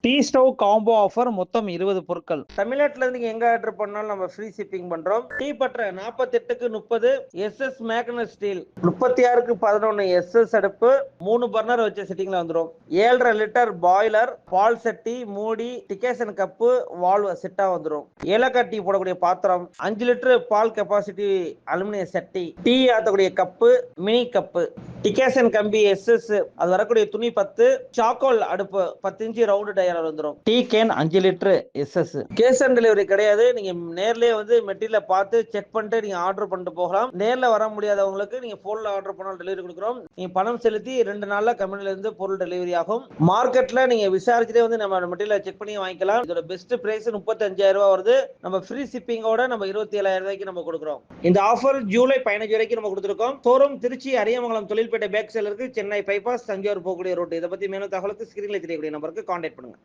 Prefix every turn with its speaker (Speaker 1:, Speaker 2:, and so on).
Speaker 1: Tea stove combo offer மொத்தம் 20 பொருட்கள். தமிழ்நாட்டுல இருந்து நீங்க எங்க ஆர்டர் பண்ணாலும் நம்ம ஃப்ரீ ஷிப்பிங் பண்றோம். டீ பற்ற 48க்கு 30 SS மேக்னஸ் ஸ்டீல், 36க்கு 11 SS அடுப்பு, 3 பர்னர் வச்ச செட்டிங்ல வந்துரும். 7.5 லிட்டர் பாய்லர், பால் சட்டி, மூடி, டிகேஷன் கப்பு, வால்வ் செட்டா வந்துரும். ஏலக்காய் டீ போடக்கூடிய பாத்திரம், 5 லிட்டர் பால் கெபாசிட்டி அலுமினிய சட்டி, டீ ஆத்தக்கூடிய கப்பு, மினி கப்பு, டிகேஷன் கம்பி SS, அது வரக்கூடிய துணி 10, சாக்கோல் அடுப்பு 10 இன்ச் ரவுண்ட் டயர் வந்துரும். Tea can 5 litre SS. Cash on delivery கிடையாது. நீங்க நேர்லயே வந்து மெட்டீரியலை பார்த்து செக் பண்ணிட்டு நீங்க ஆர்டர் பண்ணிட்டு போகலாம். நேர்ல வர முடியாதவங்களுக்கு நீங்க போன்ல ஆர்டர் பண்ணாலும் டெலிவரி கொடுக்குறோம். நீங்க பணம் செலுத்தி 2 நாள்ல கம்பெனில இருந்து பொருள் டெலிவரி ஆகும். மார்க்கெட்ல நீங்க விசாரிச்சுட்டே வந்து நம்ம மெட்டீரியலை செக் பண்ணி வாங்கிக்கலாம். இதோட பெஸ்ட் பிரைஸ் 35,000 ரூபாய் வருது. நம்ம ஃப்ரீ ஷிப்பிங்கோட நம்ம 27,000 ரூபாய்க்கு நம்ம கொடுக்குறோம். இந்த ஆஃபர் ஜூலை 15 வரைக்கும் நம்ம கொடுத்துருக்கோம். ஷோரூம் திருச்சி அரியமங்கலம் தொழில்பேட்டை பேக் செல் இருக்கு. சென்னை பைபாஸ் தஞ்சாவூர் போகக்கூடிய ரோட். இதை பத்தி மேலும் தகவலுக்கு ஸ்கிரீன்ல தெரியக்கூடிய நம்பருக்கு கான்டாக்ட் பண்ணுங்க.